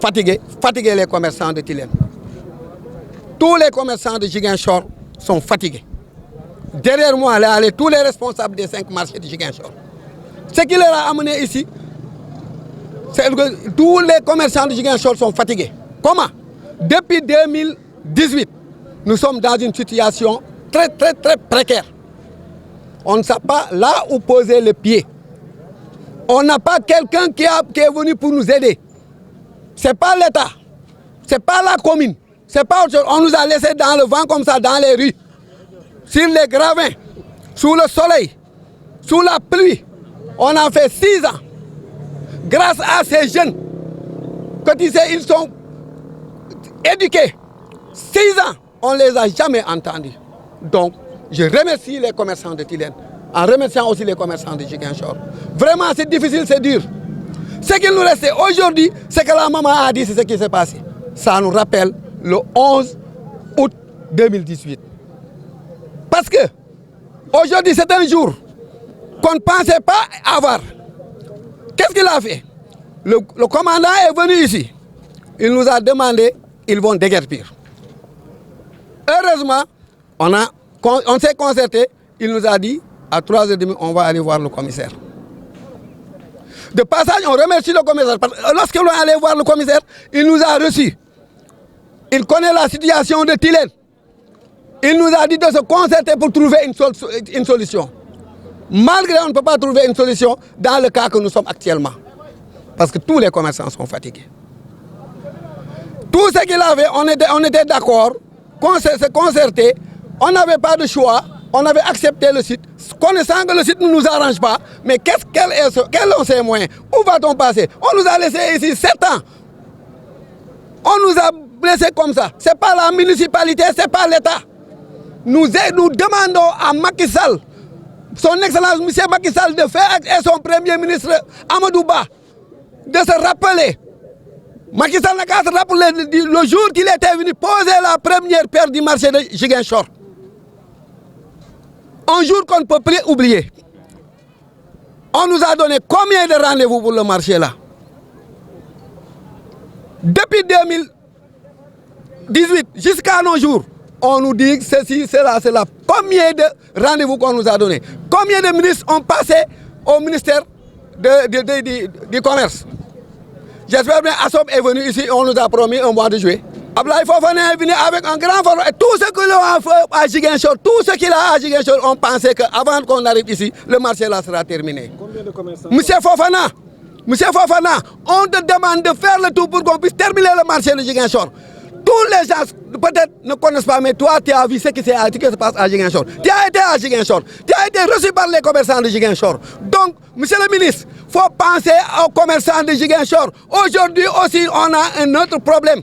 fatiguer les commerçants de Tilène. Tous les commerçants de Ziguinchor sont fatigués. Derrière moi, tous les responsables des 5 marchés de Ziguinchor. Ce qui leur a amené ici, c'est que tous les commerçants de Ziguinchor sont fatigués. Comment? Depuis 2018, nous sommes dans une situation très précaire. On ne sait pas là où poser le pied. On n'a pas quelqu'un qui est venu pour nous aider. Ce n'est pas l'État, ce n'est pas la commune, c'est pas autre chose. On nous a laissés dans le vent comme ça, dans les rues, sur les gravins, sous le soleil, sous la pluie. On a fait 6 ans. Grâce à ces jeunes, quand ils sont éduqués, 6 ans, on ne les a jamais entendus. Donc, je remercie les commerçants de Tilène, en remerciant aussi les commerçants de Ziguinchor. Vraiment, c'est difficile, c'est dur. Ce qu'il nous restait aujourd'hui, c'est que la maman a dit, c'est ce qui s'est passé. Ça nous rappelle le 11 août 2018. Parce que aujourd'hui, c'est un jour qu'on ne pensait pas avoir. Qu'est-ce qu'il a fait? Le commandant est venu ici. Il nous a demandé, ils vont déguerpir. Heureusement, on s'est concerté. Il nous a dit, à 3h30, on va aller voir le commissaire. De passage, on remercie le commissaire. Lorsqu'on est allé voir le commissaire, il nous a reçus. Il connaît la situation de Tilène. Il nous a dit de se concerter pour trouver une solution. Malgré on ne peut pas trouver une solution dans le cas que nous sommes actuellement. Parce que tous les commerçants sont fatigués. Tout ce qu'il avait, on était d'accord, se concerter. On n'avait pas de choix. On avait accepté le site. Connaissant que le site ne nous arrange pas, mais quels sont ces moyens? Où va-t-on passer? On nous a laissé ici 7 ans. On nous a laissé comme ça. Ce n'est pas la municipalité, ce n'est pas l'État. Nous demandons à Macky Sall, son Excellence M. Macky Sall, de faire et son Premier ministre Amadou Ba, de se rappeler. Macky Sall n'a qu'à se rappeler le jour qu'il était venu poser la première pierre du marché de Ziguinchor. Un jour qu'on ne peut plus oublier. On nous a donné combien de rendez-vous pour le marché là? Depuis 2018 jusqu'à nos jours, on nous dit que ceci, cela. Combien de rendez-vous qu'on nous a donné? Combien de ministres ont passé au ministère du Commerce? J'espère bien Assom est venu ici, on nous a promis un mois de juillet. Ablaye Fofana est venu avec un grand forum et tout ce que l'on a fait à Ziguinchor, tout ce qu'il a à Ziguinchor, on pensait qu'avant qu'on arrive ici, le marché là sera terminé. Combien de commerçants? Monsieur Fofana, on te demande de faire le tout pour qu'on puisse terminer le marché de Ziguinchor. Tous les gens peut-être ne connaissent pas, mais toi tu as vu ce qui se passe à Ziguinchor. Tu as été à Ziguinchor, tu as été reçu par les commerçants de Ziguinchor. Donc, monsieur le ministre, il faut penser aux commerçants de Ziguinchor. Aujourd'hui aussi, on a un autre problème.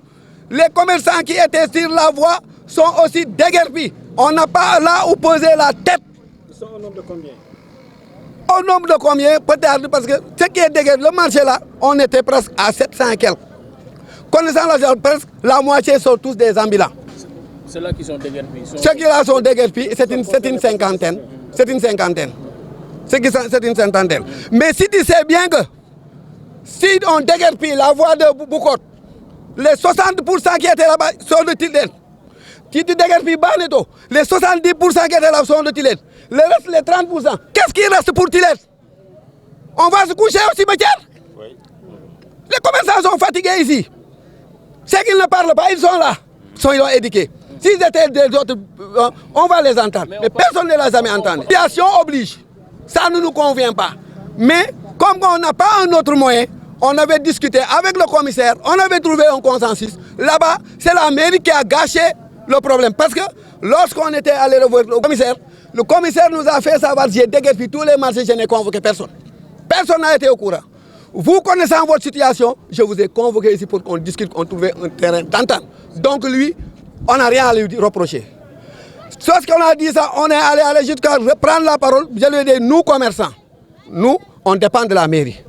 Les commerçants qui étaient sur la voie sont aussi déguerpis. On n'a pas là où poser la tête. Ils sont au nombre de combien? Au nombre de combien? Peut-être parce que ce qui est déguerpi, le marché là, on était presque à 700 et quelques. Connaissant la presque la moitié sont tous des ambulants. Ceux-là qui sont déguerpis. Ceux qui là sont déguerpis, c'est une cinquantaine. C'est une cinquantaine. C'est une cinquantaine. Mais si tu sais bien que si on déguerpit la voie de Boucotte, les 60% qui étaient là-bas sont de Tilène. Si tu déguerpis Baneto, les 70% qui étaient là sont de Tilène. Le reste, les 30%, qu'est-ce qui reste pour Tilène? On va se coucher au cimetière? Oui. Les commerçants sont fatigués ici. Ceux qui ne parlent pas, ils sont là. Ils sont éduqués. S'ils étaient des autres, on va les entendre. Mais personne ne les a jamais entendus. La situation oblige. Ça ne nous convient pas. Mais comme on n'a pas un autre moyen, on avait discuté avec le commissaire, on avait trouvé un consensus. Là-bas, c'est la mairie qui a gâché le problème. Parce que lorsqu'on était allé revoir le commissaire nous a fait savoir, j'ai déguerpi tous les marchés, je n'ai convoqué personne. Personne n'a été au courant. Vous connaissant votre situation, je vous ai convoqué ici pour qu'on discute, qu'on trouve un terrain d'entente. Donc lui, on n'a rien à lui reprocher. Sauf qu'on a dit ça, on est allé jusqu'à reprendre la parole. Je lui ai dit, nous commerçants, nous, on dépend de la mairie.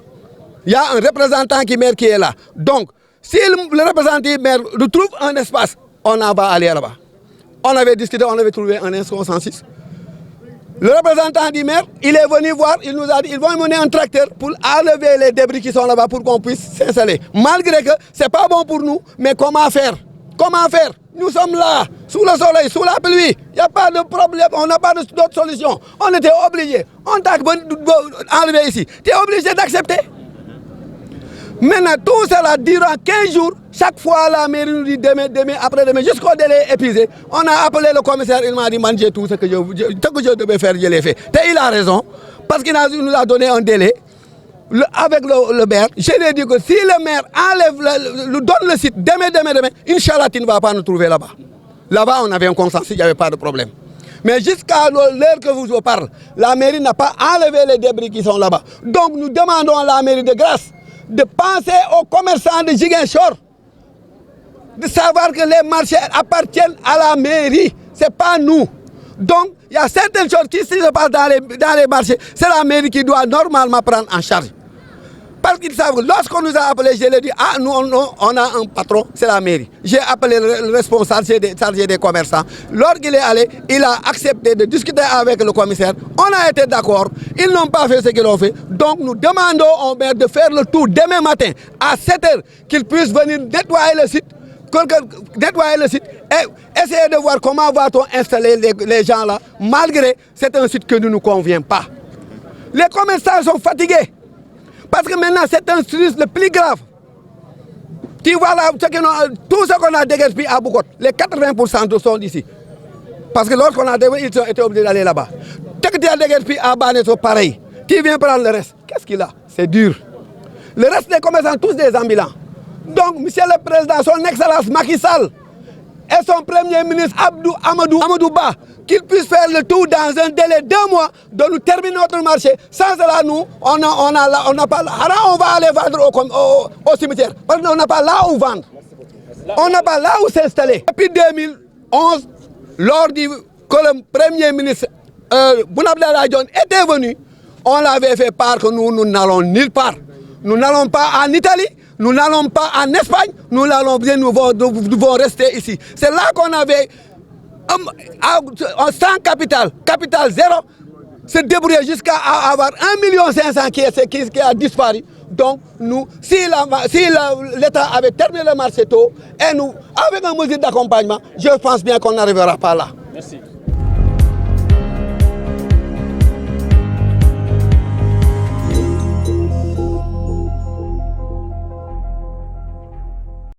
Il y a un représentant maire qui est là. Donc, si le représentant maire nous trouve un espace, on en va aller là-bas. On avait discuté, on avait trouvé un consensus. Le représentant du maire, il est venu voir, il nous a dit, ils vont mener un tracteur pour enlever les débris qui sont là-bas pour qu'on puisse s'installer. Malgré que ce n'est pas bon pour nous, mais comment faire? Comment faire? Nous sommes là, sous le soleil, sous la pluie. Il n'y a pas de problème, on n'a pas d'autre solution. On était obligés. On t'a enlevé ici. Tu es obligé d'accepter. Maintenant, tout cela durant 15 jours, chaque fois la mairie nous dit demain, après-demain, jusqu'au délai épuisé. On a appelé le commissaire, il m'a dit, manger tout ce que je devais faire, je l'ai fait. Et il a raison, parce qu'il nous a donné un délai. Avec le maire, je lui ai dit que si le maire donne le site demain, Inch'Allah, tu ne vas pas nous trouver là-bas. Là-bas, on avait un consensus, il n'y avait pas de problème. Mais jusqu'à l'heure que vous parle, la mairie n'a pas enlevé les débris qui sont là-bas. Donc nous demandons à la mairie de grâce de penser aux commerçants de Ziguinchor, de savoir que les marchés appartiennent à la mairie, ce n'est pas nous. Donc, il y a certaines choses qui se passent dans les marchés, c'est la mairie qui doit normalement prendre en charge. Parce qu'ils savent que lorsqu'on nous a appelé, je leur ai dit, ah, nous, on a un patron, c'est la mairie. J'ai appelé le responsable chargé des commerçants. Lorsqu'il est allé, il a accepté de discuter avec le commissaire. On a été d'accord. Ils n'ont pas fait ce qu'ils ont fait. Donc, nous demandons au maire de faire le tour demain matin à 7 h, qu'il puisse venir nettoyer le site. Nettoyer le site et essayer de voir comment va-t-on installer les gens là, malgré c'est un site qui ne nous convient pas. Les commerçants sont fatigués. Parce que maintenant, c'est un service le plus grave. Tu vois là, tout ce qu'on a déguerpi à Boucotte, les 80% sont d'ici. Parce que lorsqu'on a déguerpi, ils ont été obligés d'aller là-bas. Dès que tu as déguerpi à Banesso, pareil. Tu viens prendre le reste. Qu'est-ce qu'il a? C'est dur. Le reste des commerçants, tous des ambulants. Donc, monsieur le président, son excellence Macky Sall et son premier ministre Amadou Ba, qu'ils puissent faire le tour dans un délai de 2 mois de nous terminer notre marché. Sans cela, nous, on n'a pas là. Alors, on va aller vendre au cimetière. Parce qu'on n'a pas là où vendre. On n'a pas là où s'installer. Depuis 2011, lors que le premier ministre Boun Abdallah Dionne était venu, on l'avait fait part que nous n'allons nulle part. Nous n'allons pas en Italie, nous n'allons pas en Espagne, nous devons rester ici. C'est là qu'on avait sans capital, capital zéro, se débrouiller jusqu'à avoir 1,5 million qui a disparu. Donc, nous, si l'État avait terminé le marché tôt, et nous, avec un mesure d'accompagnement, je pense bien qu'on n'arrivera pas là. Merci.